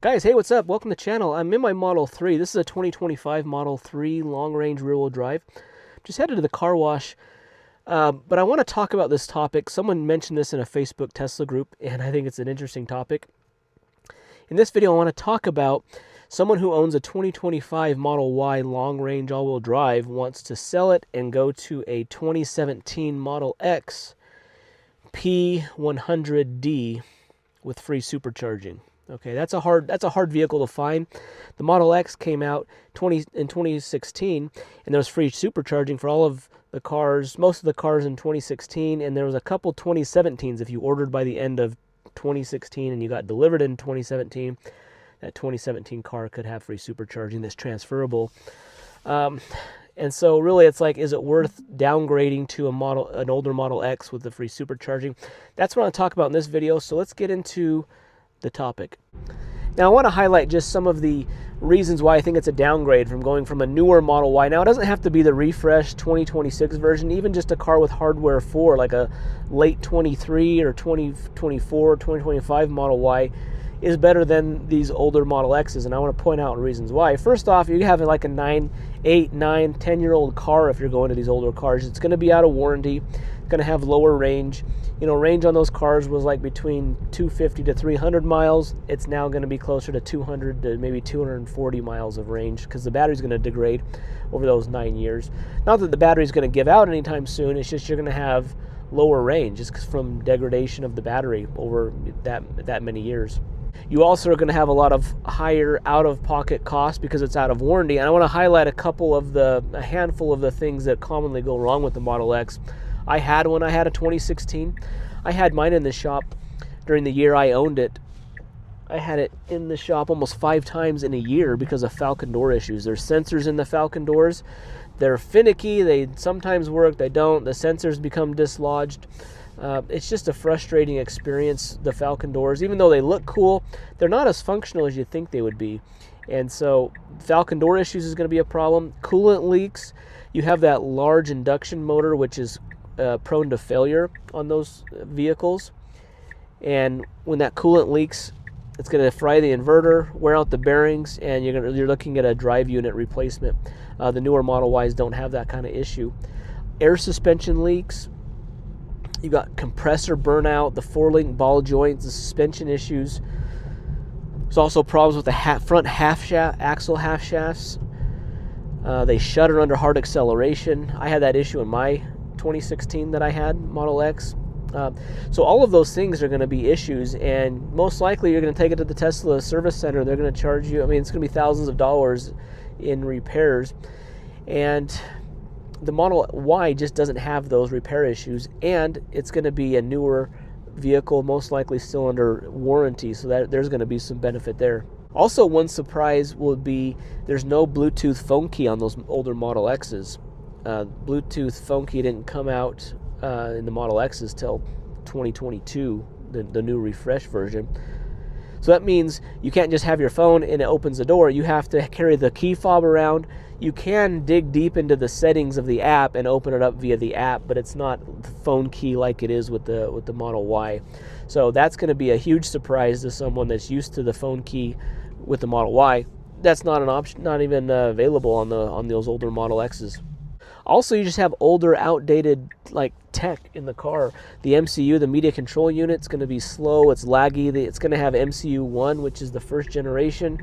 Guys, hey, what's up? Welcome to the channel. I'm in my Model 3. This is a 2025 Model 3 long-range rear-wheel drive. Just headed to the car wash, but I want to talk about this topic. Someone mentioned this in a Facebook Tesla group, and I think it's an interesting topic. In this video, I want to talk about someone who owns a 2025 Model Y long-range all-wheel drive wants to sell it and go to a 2017 Model X P100D with free supercharging. Okay, that's a hard vehicle to find. The Model X came out in 2016, and there was free supercharging for all of the cars, most of the cars in 2016, and there was a couple 2017s. If you ordered by the end of 2016 and you got delivered in 2017, that 2017 car could have free supercharging that's transferable. And so really it's like, is it worth downgrading to an older Model X with the free supercharging? That's what I want to talk about in this video, so let's get into the topic. Now I want to highlight just some of the reasons why I think it's a downgrade from going from a newer Model Y. Now it doesn't have to be the refreshed 2026 version, even just a car with hardware 4, like a late 23 or 2024 or 2025 Model Y is better than these older Model X's, and I want to point out reasons why. First off, you have like a 8, 9, 10-year-old car. If you're going to these older cars, it's going to be out of warranty, it's going to have lower range. You know, range on those cars was like between 250 to 300 miles. It's now going to be closer to 200 to maybe 240 miles of range because the battery's going to degrade over those 9 years. Not that the battery's going to give out anytime soon, it's just you're going to have lower range just from degradation of the battery over that many years. You also are going to have a lot of higher out-of-pocket costs because it's out of warranty. And I want to highlight a handful of the things that commonly go wrong with the Model X. I had a 2016. I had mine in the shop during the year I owned it. I had it in the shop almost 5 times in a year because of Falcon door issues. There's sensors in the Falcon doors. They're finicky. They sometimes work, they don't. The sensors become dislodged. It's just a frustrating experience, the Falcon doors. Even though they look cool, they're not as functional as you think they would be. And so Falcon door issues is going to be a problem. Coolant leaks. You have that large induction motor, which is prone to failure on those vehicles. And when that coolant leaks, it's going to fry the inverter, wear out the bearings, and you're looking at a drive unit replacement. The newer Model Ys don't have that kind of issue. Air suspension leaks. You got compressor burnout, the 4-link ball joints, the suspension issues. There's also problems with the front axle half shafts. They shudder under hard acceleration. I had that issue in my 2016 that I had, Model X. So all of those things are going to be issues, and most likely you're going to take it to the Tesla service center. They're going to charge you, it's going to be thousands of dollars in repairs. And the Model Y just doesn't have those repair issues, and it's going to be a newer vehicle, most likely still under warranty, so that there's going to be some benefit there. Also, one surprise will be there's no Bluetooth phone key on those older Model X's. Bluetooth phone key didn't come out in the Model X's till 2022, the new refresh version. So that means you can't just have your phone and it opens the door. You have to carry the key fob around. You can dig deep into the settings of the app and open it up via the app, but it's not the phone key like it is with the Model Y. So that's going to be a huge surprise to someone that's used to the phone key with the Model Y. That's not an option, not even available on those older Model X's. Also, you just have older, outdated tech in the car. The MCU, the media control unit, is going to be slow. It's laggy. It's going to have MCU 1, which is the first generation.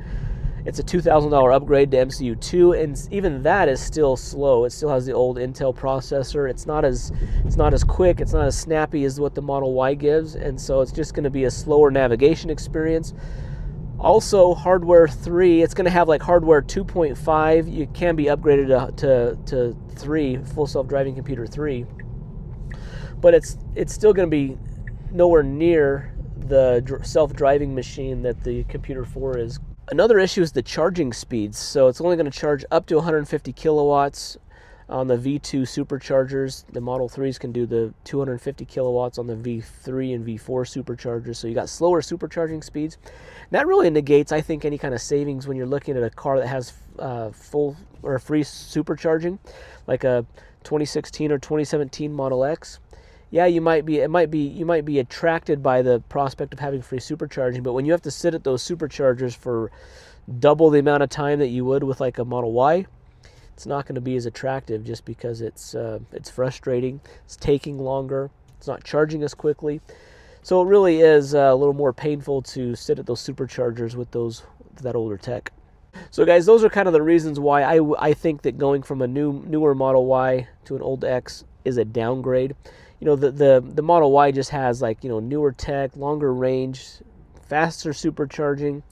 It's a $2,000 upgrade to MCU 2, and even that is still slow. It still has the old Intel processor. It's not as quick. It's not as snappy as what the Model Y gives, and so it's just going to be a slower navigation experience. Also, hardware 3, it's going to have hardware 2.5. You can be upgraded to 3, full self-driving computer 3. But it's still going to be nowhere near the self-driving machine that the computer 4 is. Another issue is the charging speeds. So it's only going to charge up to 150 kilowatts on the V2 superchargers. The Model 3s can do the 250 kilowatts on the V3 and V4 superchargers. So you got slower supercharging speeds. And that really negates, I think, any kind of savings when you're looking at a car that has full or free supercharging, like a 2016 or 2017 Model X. yeah, you might be attracted by the prospect of having free supercharging, but when you have to sit at those superchargers for double the amount of time that you would with like a Model Y, it's not going to be as attractive, just because it's frustrating, it's taking longer, it's not charging as quickly. So it really is a little more painful to sit at those superchargers with that older tech. So guys, those are kind of the reasons why I think that going from a newer Model Y to an old X is a downgrade. You know, the Model Y just has, like, you know, newer tech, longer range, faster supercharging,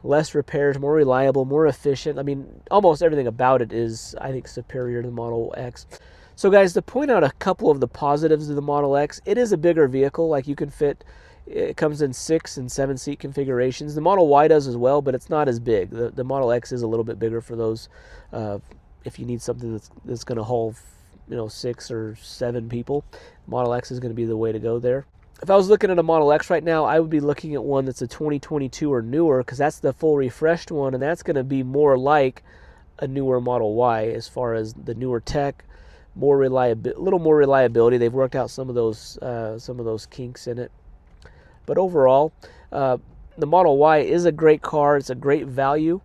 less repairs, more reliable, more efficient. I mean, almost everything about it is, I think, superior to the Model X. So guys, to point out a couple of the positives of the Model X, it is a bigger vehicle. Like, you can fit, it comes in 6 and 7 seat configurations. The Model Y does as well, but it's not as big. The Model X is a little bit bigger for those, if you need something that's going to haul, you know, 6 or 7 people. Model X is going to be the way to go there. If I was looking at a Model X right now, I would be looking at one that's a 2022 or newer, because that's the full refreshed one, and that's going to be more like a newer Model Y as far as the newer tech, a little more reliability. They've worked out some of those kinks in it. But overall, the Model Y is a great car. It's a great value.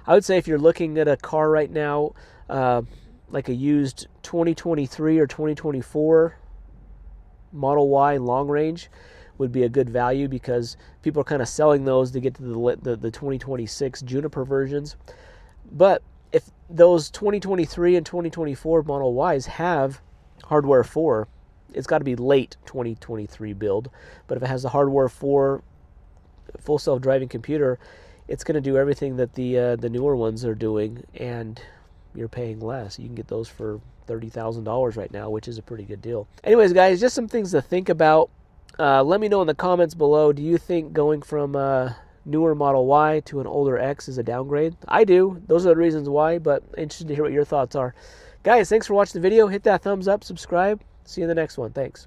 I would say if you're looking at a car right now, like a used 2023 or 2024 Model Y long range would be a good value, because people are kind of selling those to get to the 2026 Juniper versions. But if those 2023 and 2024 Model Ys have hardware 4, it's got to be late 2023 build. But if it has the hardware 4 full self-driving computer, it's going to do everything that the newer ones are doing, and you're paying less. You can get those for $30,000 right now, which is a pretty good deal. Anyways, guys, just some things to think about. Let me know in the comments below, do you think going from a newer Model Y to an older X is a downgrade? I do. Those are the reasons why, but interested to hear what your thoughts are. Guys, thanks for watching the video. Hit that thumbs up, subscribe. See you in the next one. Thanks.